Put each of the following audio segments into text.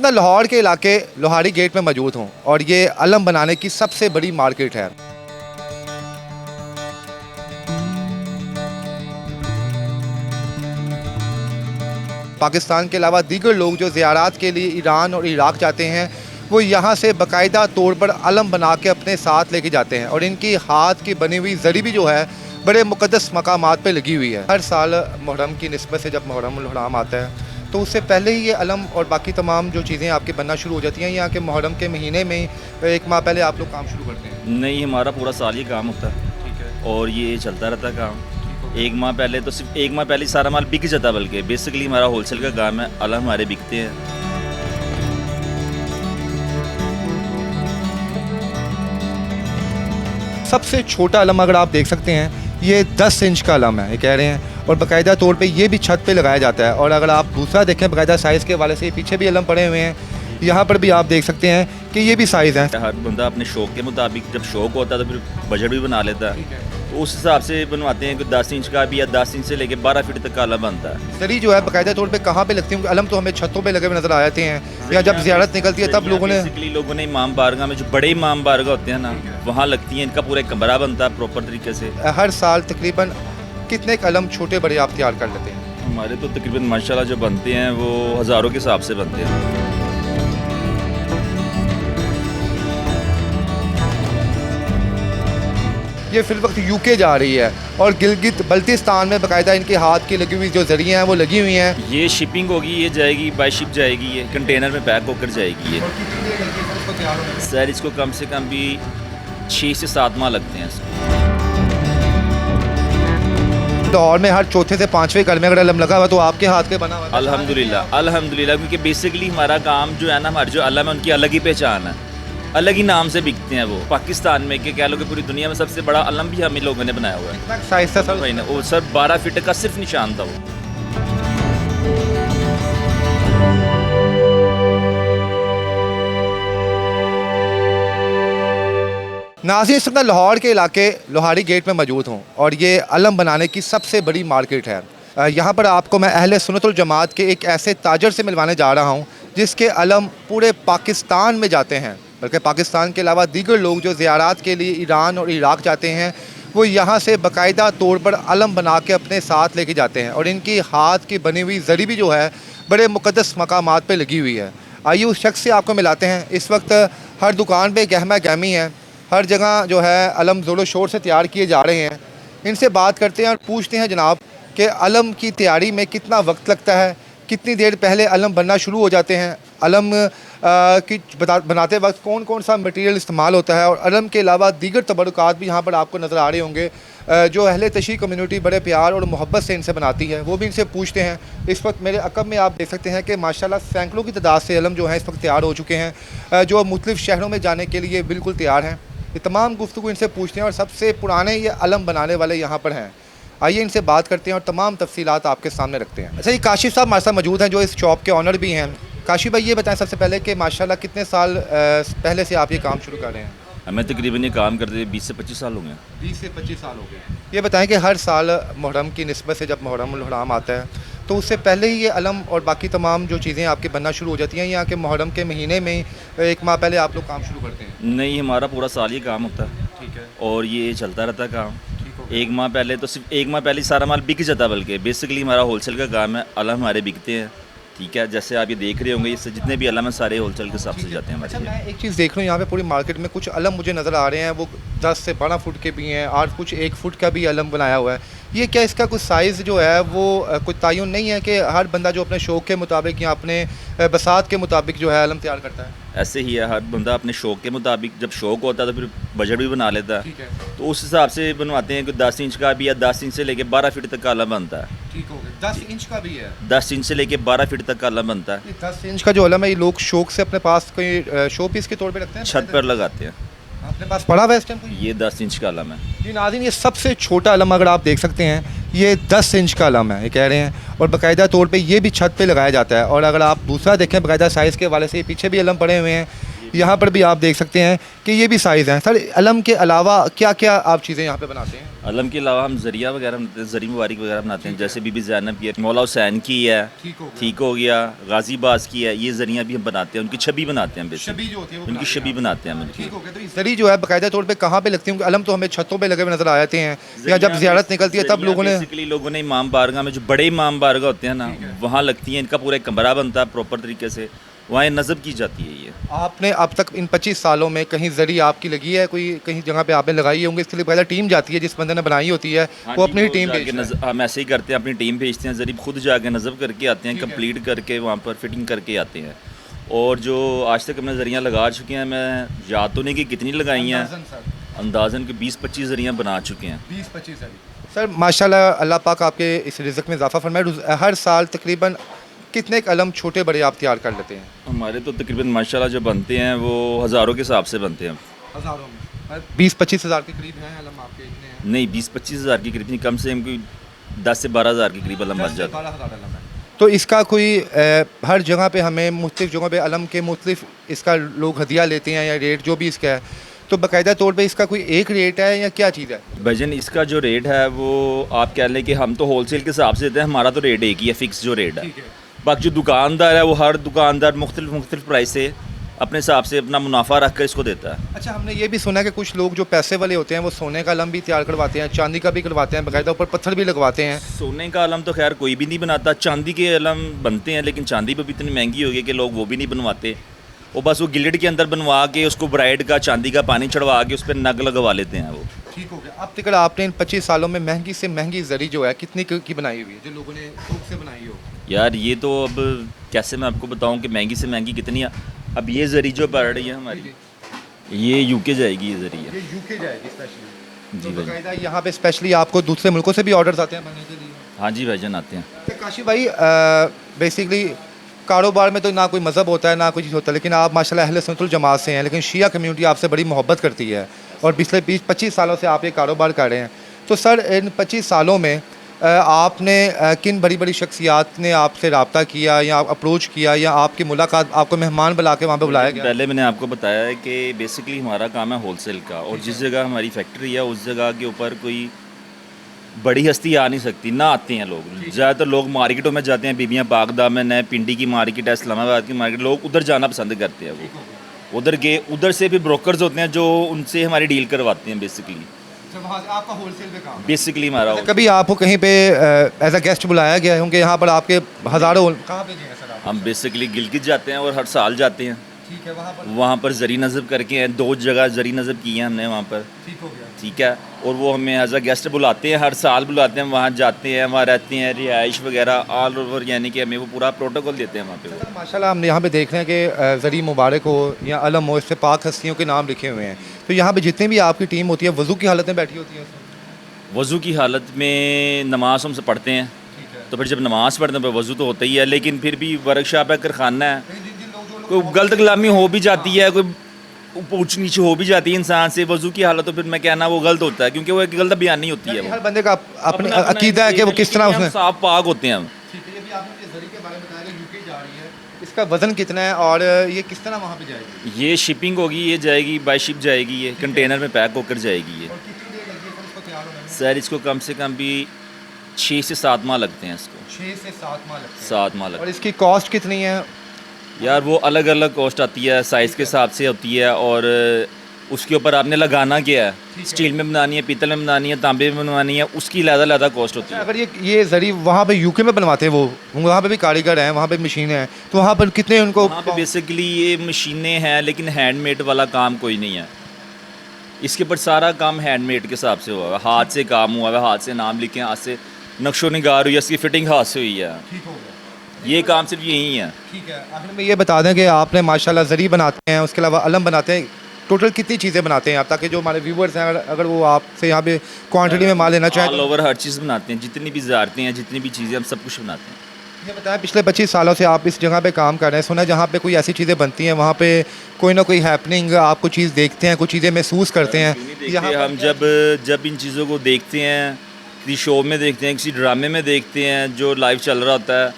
मैं लाहौर के इलाके लोहारी गेट में मौजूद हूँ और ये अलम बनाने की सबसे बड़ी मार्केट है। पाकिस्तान के अलावा दीगर लोग जो ज़ियारत के लिए ईरान और इराक़ जाते हैं वो यहाँ से बाकायदा तौर पर अलम बना के अपने साथ लेके जाते हैं और इनकी हाथ की बनी हुई जरी भी जो है बड़े मुक़द्दस मकामात पे लगी हुई है। हर साल मुहर्रम की निस्बत से जब मुहर्रमुल हराम आता है तो उससे पहले ही ये अलम और बाकी तमाम जो चीज़ें आपकी बनना शुरू हो जाती हैं। यहाँ के मुहर्रम के महीने में 1 माह पहले आप लोग काम शुरू करते हैं? नहीं, हमारा पूरा साल ये काम होता है। ठीक है। और ये चलता रहता है काम। 1 माह पहले तो सिर्फ 1 माह पहले ही सारा माल बिक जाता है, बल्कि बेसिकली हमारा होलसेल का काम है। अलम हमारे बिकते हैं। सबसे छोटा अलम अगर आप देख सकते हैं ये 10 इंच का अलम है, ये कह रहे हैं, और बाकायदा तौर पे ये भी छत पे लगाया जाता है। और अगर आप दूसरा देखें बाकायदा साइज़ के हवाले से, पीछे भी अलम पड़े हुए हैं, यहाँ पर भी आप देख सकते हैं कि ये भी साइज़ है। हर बंदा अपने शौक़ के मुताबिक, जब शौक़ होता है तो फिर बजट भी बना लेता है, तो उस हिसाब से बनवाते हैं कि 10 इंच का भी या 10 इंच से लेके 12 फीट तक का अलम बनता है। जरी जो है बाकायदा तौर पे कहाँ पे लगती है? अलम तो हमें छतों पे लगे हुए नज़र आ जाते हैं या जब ज़ियारत निकलती है तब लोगों ने इमाम बारगाह में जो बड़े इमाम बारगाह होते हैं ना, वहाँ लगती हैं। इनका पूरा एक कमरा बनता है प्रॉपर तरीके से। हर साल तकरीबन कितने कलम छोटे बड़े आप तैयार कर लेते हैं? हमारे तो तकरीबन माशाल्लाह जो बनते हैं वो हज़ारों के हिसाब से बनते हैं। ये फिल वक्त यूके जा रही है और गिलगित बल्तिस्तान में बाकायदा इनके हाथ की लगी हुई जो जरियाँ हैं वो लगी हुई हैं। ये शिपिंग होगी, ये जाएगी बाय शिप जाएगी, ये कंटेनर में पैक होकर जाएगी। ये सर इसको कम से कम भी 6 से 7 माह लगते हैं इसको। लाहौर में हर चौथे से 5वें घर में अगर अलम लगा हुआ तो आपके हाथ के बना हुआ? अल्हम्दुलिल्लाह, क्योंकि बेसिकली हमारा काम जो है ना, हमारे जो अलम है उनकी अलग ही पहचान है, अलग ही नाम से बिकते हैं वो। पाकिस्तान में कि कह लो कि पूरी दुनिया में सबसे बड़ा अलम भी हम लोगों ने बनाया हुआ है। साइज था सर? वो सर 12 फीट का सिर्फ निशान था वो। नाज़रीन, इस वक्त लाहौर के इलाके लोहारी गेट में मौजूद हूँ और ये अलम बनाने की सबसे बड़ी मार्केट है। यहाँ पर आपको मैं अहले सुन्नतुल जमात के एक ऐसे ताजर से मिलवाने जा रहा हूँ जिसके अलम पूरे पाकिस्तान में जाते हैं, बल्कि पाकिस्तान के अलावा दीगर लोग जो ज़ियारत के लिए ईरान और इराक़ जाते हैं वो यहाँ से बाकायदा तौर पर अलम बना के अपने साथ लेके जाते हैं और इनकी हाथ की बनी हुई जरी भी जो है बड़े मुक़द्दस मकामात पे लगी हुई है। आइए उस शख्स से आपको मिलाते हैं। इस वक्त हर दुकान पे गहमा गहमी है, हर जगह जो है अलम ज़ोर शोर से तैयार किए जा रहे हैं। इनसे बात करते हैं और पूछते हैं जनाब कि अलम की तैयारी में कितना वक्त लगता है, कितनी देर पहले अलम बनना शुरू हो जाते हैं, अलम बनाते वक्त कौन कौन सा मटेरियल इस्तेमाल होता है, और अलम के अलावा दीगर तबरुकात भी यहाँ पर आपको नज़र आ रहे होंगे जो अहले तशरीह कम्युनिटी बड़े प्यार और मोहब्बत से इनसे बनाती है, वो भी इनसे पूछते हैं। इस वक्त मेरे अकब में आप देख सकते हैं कि माशाल्लाह सैकड़ों की तादाद से अलम जो है इस वक्त तैयार हो चुके हैं जो मुख्तलिफ़ शहरों में जाने के लिए बिल्कुल तैयार हैं। ये तमाम गुफ्तगू इनसे पूछते हैं और सबसे पुराने ये अलम बनाने वाले यहाँ पर हैं। आइए इनसे बात करते हैं और तमाम तफसीलात आपके सामने रखते हैं। अच्छा, ये काशिफ साहब हमारे साथ मौजूद हैं जो इस शॉप के ऑनर भी हैं। काशिफ भाई, ये बताएं सबसे पहले कि माशाल्लाह कितने साल पहले से आप ये काम शुरू कर रहे हैं? हमें तकरीबन ये काम करते 20 से 25 साल हो गए। 20 से 25 साल हो गए। ये बताएं कि हर साल मुहर्रम की निस्बत से जब मुहर्रमुल हराम आता है तो उससे पहले ही ये अलम और बाकी तमाम जो चीज़ें आपकी बनना शुरू हो जाती हैं। यहाँ के मुहर्रम के महीने में 1 माह पहले आप लोग काम शुरू करते हैं? नहीं, हमारा पूरा साल ये काम होता है। ठीक है। और ये चलता रहता है काम। 1 माह पहले तो सिर्फ 1 माह पहले ही सारा माल बिक जाता है, बल्कि बेसिकली हमारा होलसेल का काम है। अलम हमारे बिकते हैं। ठीक है, जैसे आप ये देख रहे होंगे, इससे जितने भी अलम हैं सारे होलसेल के हिसाब से जाते हैं। अच्छा, मैं एक चीज़ देख रहा हूँ यहाँ पे पूरी मार्केट में कुछ अलम मुझे नज़र आ रहे हैं, वो 10 से 12 फुट के भी हैं और कुछ 1 फुट का भी अलम बनाया हुआ है। ये क्या इसका कुछ साइज़ जो है वो कुछ तयन नहीं है कि हर बंदा जो अपने शौक़ के मुताबिक या अपने बसात के मुताबिक जो है अलम तैयार करता है? ऐसे ही है, हर बंदा अपने शौक़ के मुताबिक, जब शौक़ होता है तो फिर बजट भी बना लेता है, तो उस हिसाब से बनवाते हैं कि 10 इंच का भी या 10 इंच से लेके 12 फीट तक का अलम बनता है। ठीक हो गया। 10 इंच का भी है? 10 इंच से लेके 12 फीट तक का अलम बनता है। 10 इंच का जो अलम है ये लोग शौक़ से अपने पास कोई शो पीस के तौर पे रखते हैं, छत पर लगाते हैं। अपने पास पड़ा हुआ है इस टाइम? ये 10 इंच का अलम है जी नाज़रीन, ये सबसे छोटा अलम अगर आप देख सकते हैं ये 10 इंच का अलम है, ये कह रहे हैं, और बाकायदा तौर पे ये भी छत पे लगाया जाता है। और अगर आप दूसरा देखें बाकायदा साइज़ के हवाले से, पीछे भी अलम पड़े हुए हैं, यहाँ पर भी आप देख सकते हैं कि ये भी साइज़ हैं। सर, अलम के अलावा क्या क्या आप चीज़ें यहाँ पे बनाते हैं? अलम के अलावा हम जरिया वगैरह बनाते हैं, जरी मुबारक वगैरह बनाते हैं, जैसे बीबी ज़ैनब की है, मौला हुसैन की है, ठीक हो गया, गाजी बास की है, ये जरिया भी हम बनाते हैं, उनकी छबी बनाते हैं, बेसिकली छबी जो होती है वो उनकी बनाते छबी हैं। बनाते हैं हम उनकी। ठीक हो गया। तो ये जरी जो है बाकायदा तौर पे कहाँ पे लगती है? क्योंकि अलम तो हमें छतों पे लगे हुए नजर आ जाते हैं, या जब ज़ियारत निकलती है तब लोगों ने। बेसिकली लोगों ने इमाम बारगाह में, जो बड़े इमाम बारगाह होते हैं ना, वहाँ लगती हैं, इनका पूरा एक कमरा बनता है प्रॉपर तरीके से, वहाँ ये नज़ब की जाती है ये। आपने अब तक इन 25 सालों में कहीं जरी आपकी लगी है? कोई कहीं जगह पे आपने लगाई होंगे? इसके लिए पहले टीम जाती है, जिस बंदे ने बनाई होती है हाँ वो जी, अपनी ही वो टीम जाके भेजता है। हम ऐसे ही करते हैं, अपनी टीम भेजते हैं, जरिए खुद जाके नज़ब करके आते हैं, कंप्लीट करके वहाँ पर फिटिंग करके आते हैं। और जो आज तक हमने जरियाँ लगा चुके हैं, मैं याद तो नहीं कि कितनी लगाई हैं, अंदाज़न के 20-25 जरियाँ बना चुके हैं। 20-25 जरी। सर माशाल्लाह, अल्लाह पाक आपके इस रिज़्क़ में इजाफ़ा फरमाए। हर साल तकरीबन कितने कलम छोटे बड़े आप तैयार कर लेते हैं? हमारे तो तकरीबन माशाल्लाह जो बनते हैं वो हज़ारों के हिसाब से बनते हैं। हज़ारों में 20-25 हज़ार के करीब हैं अलम आपके? इतने हैं? नहीं, 20-25 हज़ार के करीब नहीं, कम से कम कोई 10 से 12 हज़ार के करीब अलम बन जाता है। 12,000 अलम है। तो इसका कोई हर जगह पे हमें मुख्तलिफ जगहों पे अलम के मुख्तलिफ इसका लोग हदिया लेते हैं, या रेट जो भी इसका है, तो बाकायदा तौर पे इसका कोई एक रेट है या क्या चीज़ है? भाईजान इसका जो रेट है वो आप कह लें कि हम तो होलसेल के हिसाब से देते हैं, हमारा तो रेट एक ही है, फिक्स जो रेट है। बाकी जो दुकानदार है वो हर दुकानदार मुख्तलिफ प्राइस से अपने हिसाब से अपना मुनाफा रख कर इसको देता है। अच्छा, हमने ये भी सुना है कि कुछ लोग जो पैसे वाले होते हैं वो सोने का अलम भी तैयार करवाते हैं, चांदी का भी करवाते हैं, बाकायदा ऊपर पत्थर भी लगवाते हैं। सोने का अलम तो खैर कोई भी नहीं बनाता, चांदी के अलम बनते हैं, लेकिन चांदी भी इतनी महंगी हो गई कि लोग वो भी नहीं बनवाते। वो बस वो गिल्ड के अंदर बनवा के उसको ब्राइड का चांदी का पानी चढ़वा के उस पर नग लगवा लेते हैं वो। ठीक हो गया। अब तक आपने इन 25 सालों में महंगी से महंगी जरी जो है कितनी की बनाई हुई है, जो लोगों ने शौक से बनाई हो? यार ये तो अब कैसे मैं आपको बताऊं कि महंगी से महंगी कितनी है। अब ये जरी जो पड़ रही है हमारी, ये यूके जाएगी ये जरी है। ये यूके जाएगी स्पेशली? जी तो भाई। बाकायदा यहाँ पे स्पेशली आपको दूसरे मुल्कों से भी ऑर्डर्स आते हैं बनने के लिए? हाँ जी भाईजान आते हैं। तो काशी भाई, बेसिकली कारोबार में तो ना कोई मज़हब होता है ना कोई चीज़ होता है, लेकिन आप माशाल्लाह अहले सुन्नतुल जमात से हैं, लेकिन शिया कम्युनिटी आपसे बड़ी मोहब्बत करती है और पिछले 20-25 सालों से आप ये कारोबार कर रहे हैं। तो सर इन 25 सालों में आपने किन बड़ी बड़ी शख्सियात ने आपसे रब्ता किया या अप्रोच किया, या आपकी मुलाकात, आपको मेहमान बुला के वहाँ पे बुलाया गया? पहले मैंने आपको बताया है कि बेसिकली हमारा काम है होलसेल का, और जिस जगह हमारी फैक्ट्री है उस जगह के ऊपर कोई बड़ी हस्ती आ नहीं सकती, ना आते हैं लोग। ज़्यादातर लोग मार्केटों में जाते हैं, बीबियाँ बाग दामन है, पिंडी की मार्केट है, इस्लामाबाद की मार्केट, लोग उधर जाना पसंद करते हैं। वो उधर गए, उधर से फिर ब्रोकर्स होते हैं जो उनसे हमारी डील करवाते हैं बेसिकली। वहाँ से आपका होलसेल पे काम है? बेसिकली हमारा कभी आपको कहीं पे एज अ गेस्ट बुलाया गया है? क्योंकि यहाँ पर आपके हज़ारों, कहाँ पे गए हैं सर आप? हम बेसिकली गिलगित जाते हैं और हर साल जाते हैं। ठीक है, वहाँ पर जरी नज़ब करके हैं, 2 जगह जरी नज़ब की हैं हमने वहाँ पर। ठीक हो गया। ठीक है, और वो हमें एज अ गेस्ट बुलाते हैं, हर साल बुलाते हैं, वहाँ जाते हैं, वहाँ रहते हैं, रिहाइश वगैरह ऑल ओवर, यानी कि हमें वो पूरा प्रोटोकॉल देते हैं वहाँ पे वो। माशाल्लाह हम यहाँ पे देख रहे हैं कि ज़री मुबारक हो या अलम हो, इस पे पाक हस्तियों के नाम लिखे हुए हैं। तो यहाँ पे जितनी भी आपकी टीम होती है वज़ू की हालत में बैठी होती है? वज़ू की हालत में नमाज हमसे पढ़ते हैं, तो फिर जब नमाज़ पढ़ते हैं तो वज़ू तो होता ही है, लेकिन फिर भी वर्कशॉप है, कारखाना है, कोई गलत कलामी हो भी जाती है, कोई ऊंच नीचे हो भी जाती है इंसान से, वज़ू की हालत, तो फिर मैं कहना वो गलत होता है, क्योंकि वो एक गलत बयान नहीं होती है। हर बंदे का अपनी अकीदा है कि वो किस तरह उसने साफ पाक होते हैं हम। इसका वज़न कितना है और ये किस तरह वहाँ पे जाएगी? ये शिपिंग होगी, ये जाएगी बाय शिप जाएगी, ये कंटेनर में पैक होकर जाएगी ये। सर इसको कम से कम भी 6 से 7 माह लगते हैं इसको। 6 से 7 माह लगते हैं? 7 माह लगते और इसकी कॉस्ट कितनी है? यार वो अलग अलग कॉस्ट आती है, साइज़ के हिसाब से होती है, और उसके ऊपर आपने लगाना क्या है, स्टील में बनानी है, पीतल में बनानी है, तांबे में बनवानी है, उसकी ज़्यादा कॉस्ट होती है। अगर ये ज़री वहाँ पे यूके में बनवाते हैं, वो वहाँ पे भी कारीगर हैं, वहाँ पे मशीनें हैं, तो वहाँ पर कितने उनको? वहाँ पे बेसिकली ये मशीनें हैं, लेकिन हैंडमेड वाला काम कोई नहीं है। इसके ऊपर सारा काम हैंडमेड के हिसाब से हुआ है, हाथ से काम हुआ है, हाथ से नाम लिखे, हाथ से नक्शो निगार हुई है, इसकी फिटिंग हाथ से हुई है। ठीक हो गया। ये काम सिर्फ यही है। ठीक है, आखिर में ये बता दें कि आपने माशाल्लाह ज़री बनाते हैं, उसके अलावा अलम बनाते हैं, टोटल कितनी चीज़ें बनाते हैं आप, ताकि जो हमारे व्यूवर्स हैं अगर वो आपसे यहाँ पे क्वांटिटी में माल लेना चाहें ऑल ओवर हर चीज़ बनाते हैं, जितनी भी ज़ारतें हैं, जितनी भी चीज़ें, हम सब कुछ बनाते हैं। ये बताएं, पिछले 25 सालों से आप इस जगह पे काम कर रहे हैं, सुना है जहाँ पे कोई ऐसी चीज़ें बनती हैं वहाँ पे कोई ना कोई हैपनिंग, आप कुछ चीज़ देखते हैं, कुछ चीज़ें महसूस करते हैं? यहाँ हम जब इन चीज़ों को देखते हैं, किसी शो में देखते हैं, किसी ड्रामे में देखते हैं जो लाइव चल रहा होता है,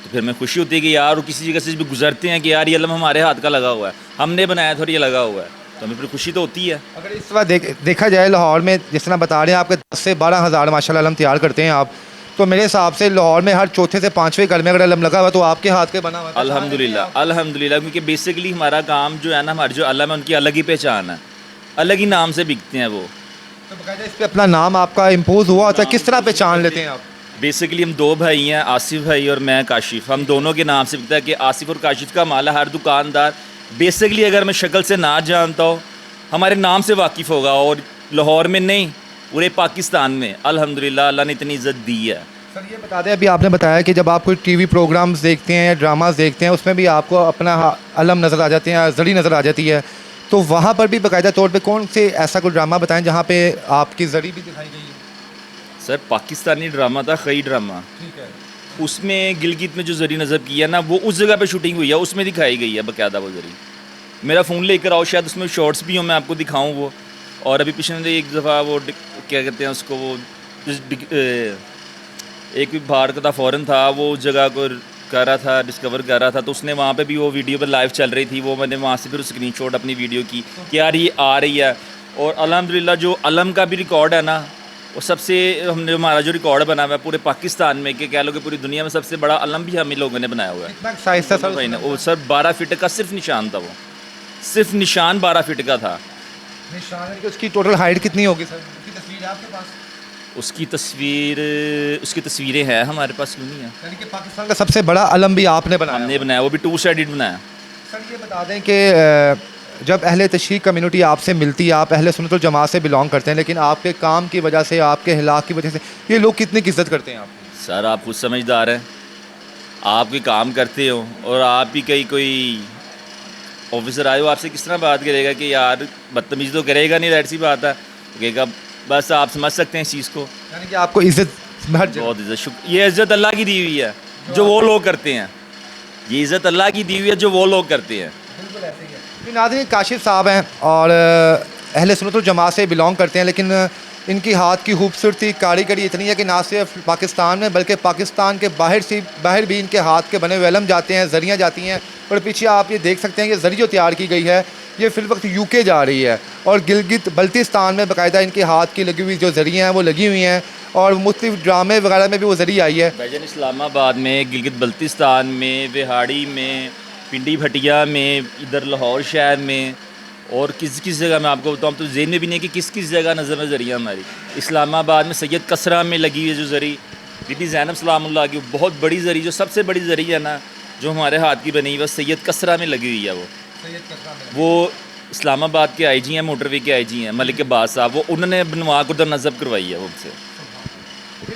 तो फिर हमें खुशी होती है कि यार, वो किसी जगह से भी गुजरते हैं कि यार ये अलम हमारे हाथ का लगा हुआ है, हमने बनाया थोड़ी ये लगा हुआ है, तो हमें फिर खुशी तो होती है। अगर इस बार देखा जाए लाहौर में जिस तरह बता रहे हैं आपके 10 से 12 हज़ार माशाल्लाह अलम तैयार करते हैं आप, तो मेरे हिसाब से लाहौर में हर चौथे से पाँचवें घर में अगर अलम लगा हुआ तो आपके हाथ के बना हुआ है। अल्हम्दुलिल्लाह अल्हम्दुलिल्लाह, क्योंकि बेसिकली हमारा काम जो है ना, हमारे जो अलम है उनकी अलग ही पहचान है, अलग ही नाम से बिकते हैं वो। तो बाकायदा इस पर अपना नाम आपका इम्पोज हुआ होता है, किस तरह पहचान लेते हैं आप? बेसिकली हम 2 भाई हैं, आसिफ भाई और मैं काशिफ, हम दोनों के नाम से बिकता है कि आसिफ और काशिफ का माल है। हर दुकानदार बेसिकली अगर मैं शक्ल से ना जानता हो, हमारे नाम से वाकिफ़ होगा, और लाहौर में नहीं पूरे पाकिस्तान में अल्हम्दुलिल्लाह अल्लाह ने इतनी इज़्ज़त दी है। सर ये बता दें, अभी आपने बताया कि जब आप कोई टीवी प्रोग्राम्स देखते हैं या ड्रामास देखते हैं उसमें भी आपको अपना अलम नज़र आ जाते हैं, जड़ी नज़र आ जाती है, तो वहाँ पर भी बाकायदा तौर पे कौन से ऐसा कोई ड्रामा बताएं जहाँ पे आपकी जड़ी भी दिखाई गई है? सर पाकिस्तानी ड्रामा था खई ड्रामा, ठीक है। उसमें गिलगित में जो जरी नज़र की है ना, वो उस जगह पे शूटिंग हुई है, उसमें दिखाई गई है बाकायदा वो जरी। मेरा फ़ोन लेकर आओ, शायद उसमें शॉर्ट्स भी हो, मैं आपको दिखाऊं वो। और अभी पिछले एक दफ़ा वो क्या कहते हैं उसको, वो एक भी बाहर का था, फ़ॉरेन था, वो उस जगह को कर रहा था, डिस्कवर कर रहा था, तो उसने वहाँ पे भी वो वीडियो पर लाइव चल रही थी, वो मैंने वहाँ से फिर स्क्रीनशॉट अपनी वीडियो की कि यार ये आ रही है। और अल्हम्दुलिल्लाह जो अलम का भी रिकॉर्ड है ना, वो सबसे हमने हमारा जो रिकॉर्ड बना हुआ है पूरे पाकिस्तान में, कि कह लो कि पूरी दुनिया में सबसे बड़ा अलम भी हम ही लोगों ने बनाया हुआ है। कितना साइज था सर भाई ने उसमें? वो सर 12 फीट का सिर्फ निशान था, वो सिर्फ निशान 12 फीट का था। निशान है कि उसकी टोटल हाइट कितनी होगी सर? उसकी तस्वीर है आपके पास? उसकी तस्वीरें हैं हमारे पास, क्यों नहीं है। यानी कि पाकिस्तान का सबसे बड़ा अलम भी आपने बनाया? हमने बनाया, वो भी 2 साइडेड बनाया। सर ये बता दें कि जब अहले तशरीह कम्युनिटी आपसे मिलती है, आप अहले सुन्नतुल जमात से बिलोंग करते हैं, लेकिन आपके काम की वजह से, आपके हिलाक की वजह से ये लोग कितनी इज्जत करते हैं आपकी? सर आप खुद समझदार हैं, आप कोई काम करते हो और आप ही कहीं कोई ऑफिसर आए हो, आपसे किस तरह बात करेगा कि यार बदतमीज़ी तो करेगा नहीं, दैट सी बात है, कहेगा। बस आप समझ सकते हैं इस चीज़ को। यानी कि आपको इज्जत हर जगह। बहुत इज़्ज़त, ये इज़्ज़त अल्लाह की दी हुई है जो वो लोग करते हैं, ये इज़्ज़त अल्लाह की दी हुई है जो वो लोग करते हैं। बिल्कुल ऐसे ही है। फिर नाज़रीन, काशिफ साहब हैं और अहले सुन्नतुल जमात से बिलोंग करते हैं, लेकिन इनकी हाथ की खूबसूरती, कारीगरी इतनी है कि ना सिर्फ पाकिस्तान में बल्कि पाकिस्तान के बाहर भी इनके हाथ के बने हुए अलम जाते हैं, जरियाँ जाती हैं। और पीछे आप ये देख सकते हैं कि जरी जो तैयार की गई है ये फिल वक्त यूके जा रही है, और गिलगित बल्तिस्तान में बाकायदा इनके हाथ की लगी हुई जो जरियाँ हैं वो लगी हुई हैं, और मुख्तलिफ ड्रामे वगैरह में भी वो जरिए आई है। भाईजान इस्लामाबाद में, गिलगित बल्तिस्तान में, विहाड़ी में, पिंडी भटिया में, इधर लाहौर शहर में, और किस किस जगह मैं आपको बताऊँ तो जेन में भी नहीं है कि किस किस जगह नज़र जरिया हमारी। इस्लामाबाद में सैयद कसरा में लगी हुई है जो जरी, बीबी ज़ैनब सलामुल्लाह की बहुत बड़ी जरी, जो सबसे बड़ी जरी है ना जो हमारे हाथ की बनी हुई है, सैयद कसरा में लगी हुई है। वो इस्लामाबाद के आईजी हैं, मोटरवे के आईजी हैं मलिक अब्बास साहब, वो उन्होंने बनवा कर उधर नज़ब करवाई है वो उनसे।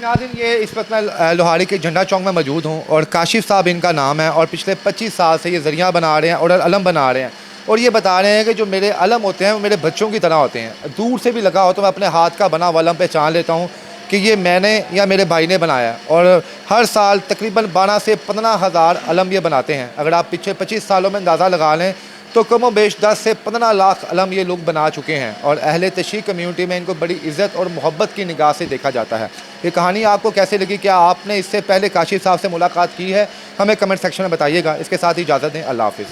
नाज़रीन, ये इस वक्त मैं लोहाड़ी के झंडा चौक में मौजूद हूँ और काशिफ साहब इनका नाम है, और पिछले 25 साल से ये जरिया बना रहे हैं और अलम बना रहे हैं, और ये बता रहे हैं कि जो मेरे अलम होते हैं वो मेरे बच्चों की तरह होते हैं। दूर से भी लगा हो तो मैं अपने हाथ का बना हुआ अलम पहचान लेता हूँ कि ये मैंने या मेरे भाई ने बनाया है। और हर साल तकरीबन 12 से 15 हज़ार अलम ये बनाते हैं। अगर आप पिछले 25 सालों में अंदाज़ा लगा लें तो कम बेश 10 से 15 लाख अलम ये लोग बना चुके हैं, और अहले तशरीह कम्यूनिटी में इनको बड़ी इज़्ज़त और मोहब्बत की निगाह से देखा जाता है। ये कहानी आपको कैसे लगी? क्या आपने इससे पहले काशिफ साहब से मुलाकात की है? हमें कमेंट सेक्शन में बताइएगा। इसके साथ ही इजाज़त दें। अल्लाह हाफ़िज़।